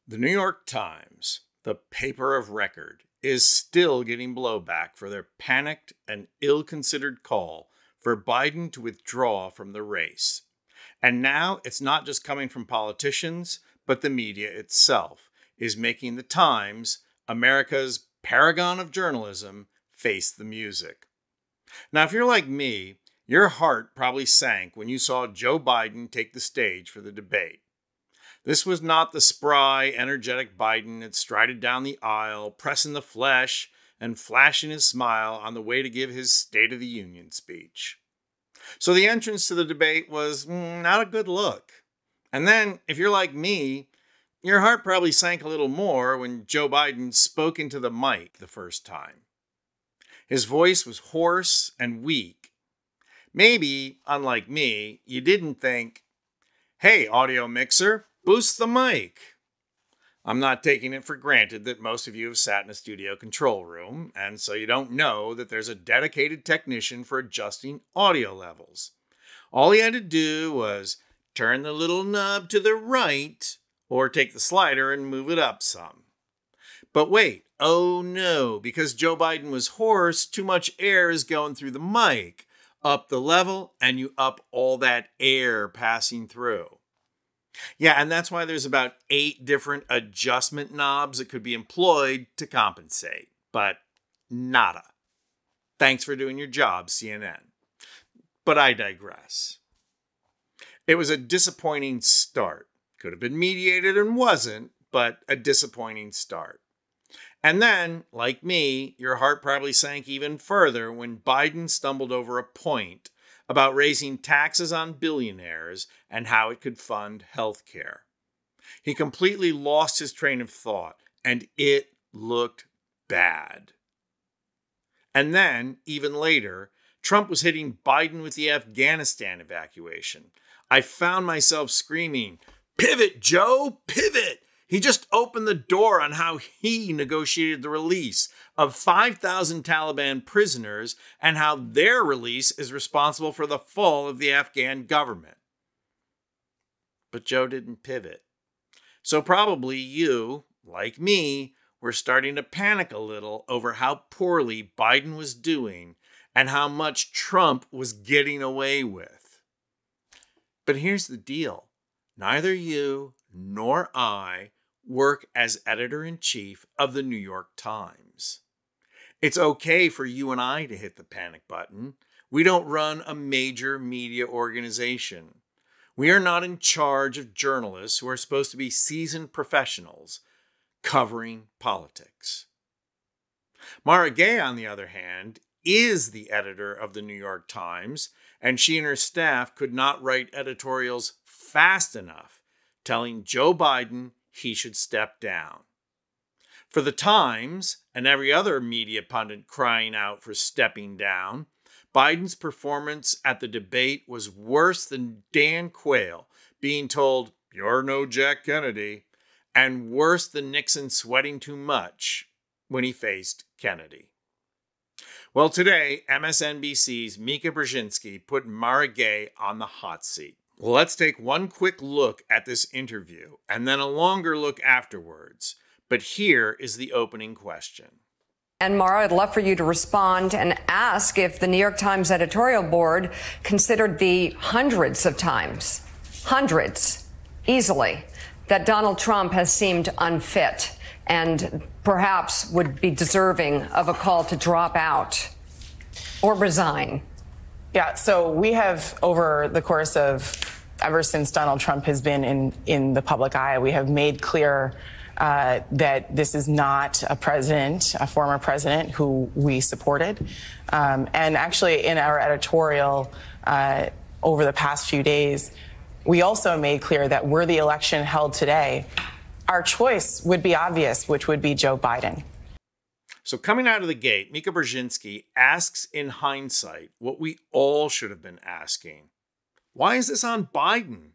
The New York Times, the paper of record, is still getting blowback for their panicked and ill-considered call for Biden to withdraw from the race. And now it's not just coming from politicians, but the media itself is making the Times, America's paragon of journalism, face the music. Now, if you're like me, your heart probably sank when you saw Joe Biden take the stage for the debate. This was not the spry, energetic Biden that strided down the aisle, pressing the flesh and flashing his smile on the way to give his State of the Union speech. So the entrance to the debate was not a good look. And then, if you're like me, your heart probably sank a little more when Joe Biden spoke into the mic the first time. His voice was hoarse and weak. Maybe, unlike me, you didn't think, "Hey, audio mixer, boost the mic." I'm not taking it for granted that most of you have sat in a studio control room, and so you don't know that there's a dedicated technician for adjusting audio levels. All he had to do was turn the little knob to the right, or take the slider and move it up some. But wait, oh no, because Joe Biden was hoarse, too much air is going through the mic. Up the level, and you up all that air passing through. Yeah, and that's why there's about 8 different adjustment knobs that could be employed to compensate. But nada. Thanks for doing your job, CNN. But I digress. It was a disappointing start. Could have been mediated and wasn't, but a disappointing start. And then, like me, your heart probably sank even further when Biden stumbled over a point about raising taxes on billionaires and how it could fund health care. He completely lost his train of thought, and it looked bad. And then, even later, Trump was hitting Biden with the Afghanistan evacuation. I found myself screaming, "Pivot, Joe, pivot!" He just opened the door on how he negotiated the release of 5,000 Taliban prisoners and how their release is responsible for the fall of the Afghan government. But Joe didn't pivot. So probably you, like me, were starting to panic a little over how poorly Biden was doing and how much Trump was getting away with. But here's the deal. Neither you nor I work as editor-in-chief of the New York Times. It's okay for you and I to hit the panic button. We don't run a major media organization. We are not in charge of journalists who are supposed to be seasoned professionals covering politics. Mara Gay, on the other hand, is the editor of the New York Times, and she and her staff could not write editorials fast enough telling Joe Biden he should step down. For the Times and every other media pundit crying out for stepping down, Biden's performance at the debate was worse than Dan Quayle being told, "You're no Jack Kennedy," and worse than Nixon sweating too much when he faced Kennedy. Well, today, MSNBC's Mika Brzezinkski put Mara Gay on the hot seat. Well, let's take one quick look at this interview and then a longer look afterwards. But here is the opening question. And Mara, I'd love for you to respond and ask if the New York Times editorial board considered the hundreds of times, easily, that Donald Trump has seemed unfit and perhaps would be deserving of a call to drop out or resign. Yeah, so we have, over the course of ever since Donald Trump has been in the public eye, we have made clear that this is not a president, a former president who we supported. And actually, in our editorial over the past few days, we also made clear that were the election held today, our choice would be obvious, which would be Joe Biden. So coming out of the gate, Mika Brzezinkski asks in hindsight what we all should have been asking. Why is this on Biden?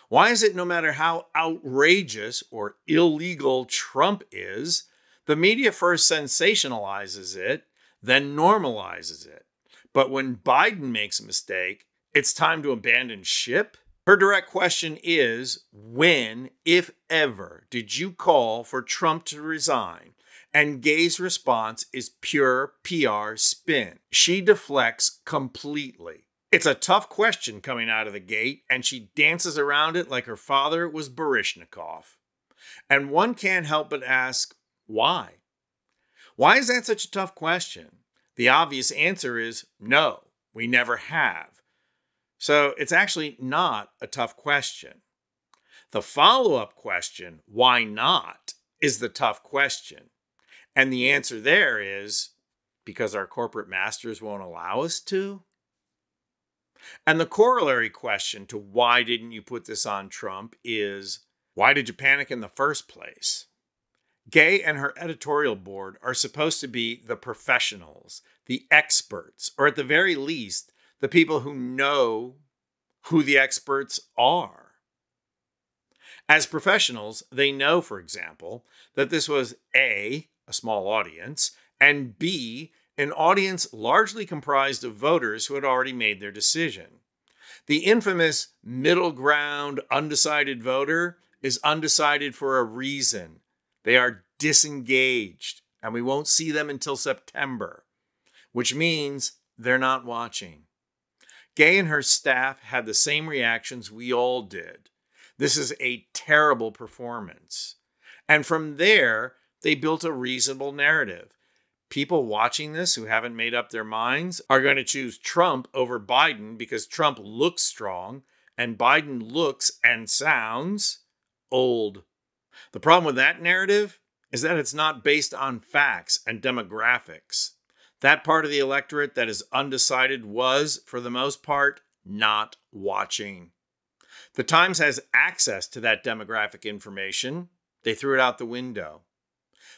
Why is it no matter how outrageous or illegal Trump is, the media first sensationalizes it, then normalizes it? But when Biden makes a mistake, it's time to abandon ship? What is going on? It's time to abandon ship? Her direct question is, when, if ever, did you call for Trump to resign? And Gay's response is pure PR spin. She deflects completely. It's a tough question coming out of the gate, and she dances around it like her father was Baryshnikov. And one can't help but ask, why? Why is that such a tough question? The obvious answer is no, we never have. So it's actually not a tough question. The follow-up question, why not, is the tough question. And the answer there is because our corporate masters won't allow us to. And the corollary question to why didn't you put this on Trump is, why did you panic in the first place? Gay and her editorial board are supposed to be the professionals, the experts, or at the very least, the people who know who the experts are. As professionals, they know, for example, that this was A, a small audience, and B, an audience largely comprised of voters who had already made their decision. The infamous middle ground undecided voter is undecided for a reason. They are disengaged, and we won't see them until September, which means they're not watching. Gay and her staff had the same reactions we all did. This is a terrible performance. And from there, they built a reasonable narrative. People watching this who haven't made up their minds are going to choose Trump over Biden because Trump looks strong and Biden looks and sounds old. The problem with that narrative is that it's not based on facts and demographics. That part of the electorate that is undecided was, for the most part, not watching. The Times has access to that demographic information. They threw it out the window.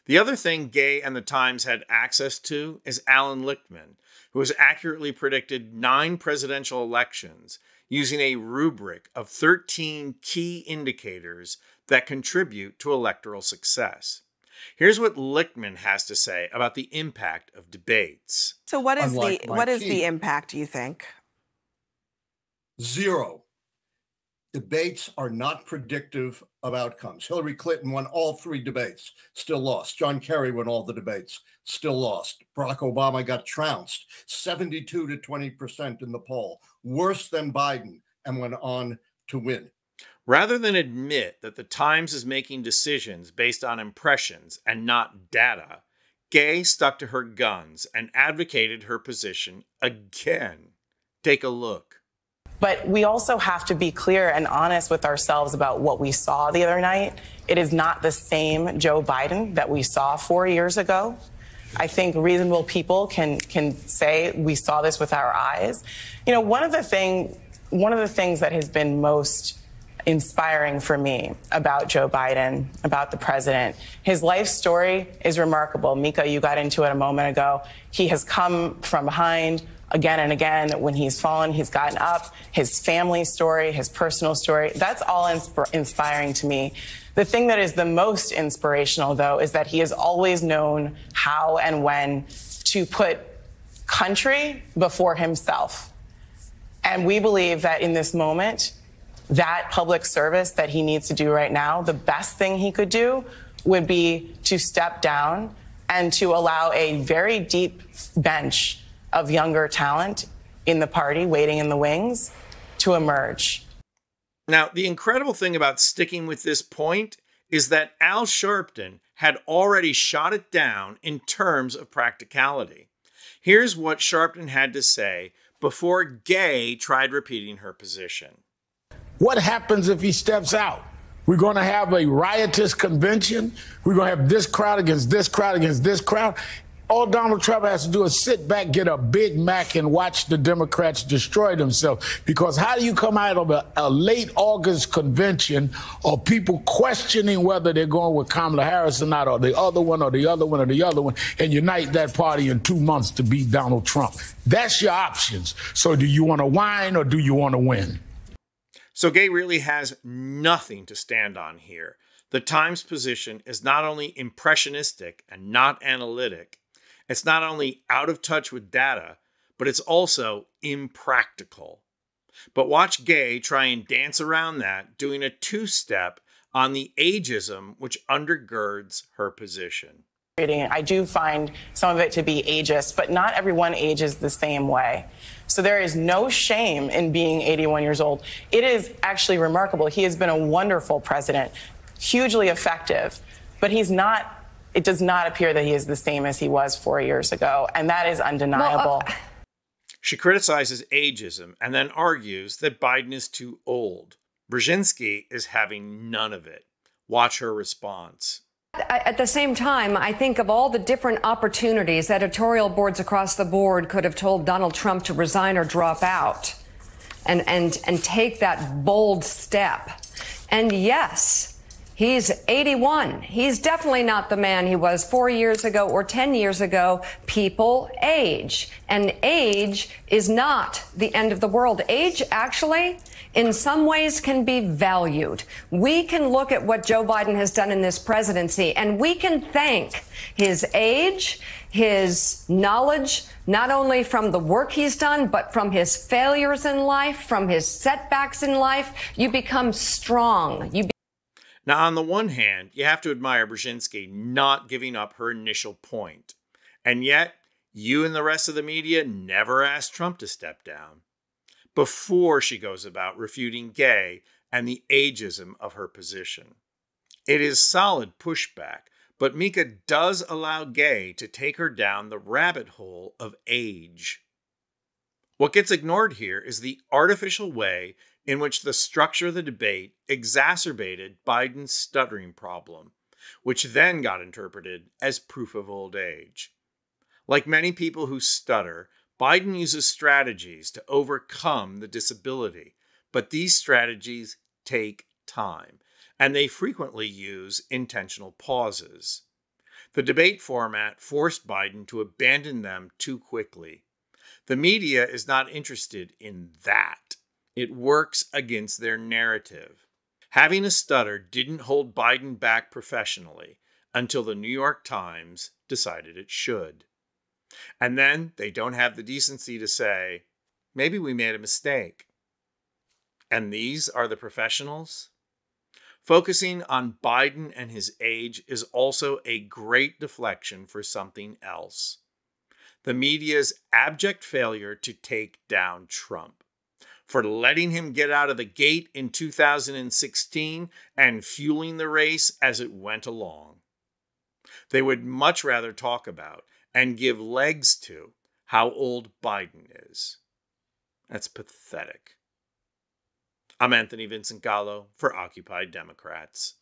The other thing Gay and the Times had access to is Alan Lichtman, who has accurately predicted 9 presidential elections using a rubric of 13 key indicators that contribute to electoral success. Here's what Lichtman has to say about the impact of debates. So what is the impact, do you think? 0. Debates are not predictive of outcomes. Hillary Clinton won all 3 debates, still lost. John Kerry won all the debates, still lost. Barack Obama got trounced, 72 to 20% in the poll, worse than Biden, and went on to win. Rather than admit that the Times is making decisions based on impressions and not data, Gay stuck to her guns and advocated her position again. Take a look. But we also have to be clear and honest with ourselves about what we saw the other night. It is not the same Joe Biden that we saw 4 years ago. I think reasonable people can say we saw this with our eyes. You know, one of the things that has been most inspiring for me about Joe Biden, about the president, his life story is remarkable. Mika, you got into it a moment ago. He has come from behind again and again. When he's fallen, he's gotten up. His family story, his personal story, that's all inspiring to me. The thing that is the most inspirational, though, is that he has always known how and when to put country before himself. And we believe that in this moment, that public service that he needs to do right now, the best thing he could do would be to step down and to allow a very deep bench of younger talent in the party waiting in the wings to emerge. Now, the incredible thing about sticking with this point is that Al Sharpton had already shot it down in terms of practicality. Here's what Sharpton had to say before Gay tried repeating her position. What happens if he steps out? We're going to have a riotous convention. We're going to have this crowd against this crowd against this crowd. All Donald Trump has to do is sit back, get a Big Mac, and watch the Democrats destroy themselves. Because how do you come out of a late August convention of people questioning whether they're going with Kamala Harris or not, or the other one, or the other one, or the other one, and unite that party in 2 months to beat Donald Trump? That's your options. So do you want to whine or do you want to win? So Gay really has nothing to stand on here. The Times position is not only impressionistic and not analytic, it's not only out of touch with data, but it's also impractical. But watch Gay try and dance around that, doing a two-step on the ageism which undergirds her position. I do find some of it to be ageist, but not everyone ages the same way. So there is no shame in being 81 years old. It is actually remarkable. He has been a wonderful president, hugely effective, but it does not appear that he is the same as he was 4 years ago, and that is undeniable. She criticizes ageism and then argues that Biden is too old. Brzezinski is having none of it. Watch her response. At the same time, I think of all the different opportunities editorial boards across the board could have told Donald Trump to resign or drop out and take that bold step. And yes, he's 81. He's definitely not the man he was 4 years ago or 10 years ago. People age, and age is not the end of the world. Age actually, in some ways, can be valued. We can look at what Joe Biden has done in this presidency, and we can thank his age, his knowledge, not only from the work he's done, but from his failures in life, from his setbacks in life. You become strong. Now, on the one hand, you have to admire Brzezinski not giving up her initial point. And yet, you and the rest of the media never asked Trump to step down before she goes about refuting Gay and the ageism of her position. It is solid pushback, but Mika does allow Gay to take her down the rabbit hole of age. What gets ignored here is the artificial way in which the structure of the debate exacerbated Biden's stuttering problem, which then got interpreted as proof of old age. Like many people who stutter, Biden uses strategies to overcome the disability, but these strategies take time, and they frequently use intentional pauses. The debate format forced Biden to abandon them too quickly. The media is not interested in that. It works against their narrative. Having a stutter didn't hold Biden back professionally until the New York Times decided it should. And then they don't have the decency to say, maybe we made a mistake. And these are the professionals? Focusing on Biden and his age is also a great deflection for something else. The media's abject failure to take down Trump, for letting him get out of the gate in 2016 and fueling the race as it went along. They would much rather talk about and give legs to how old Biden is. That's pathetic. I'm Anthony Vincent Gallo for Occupy Democrats.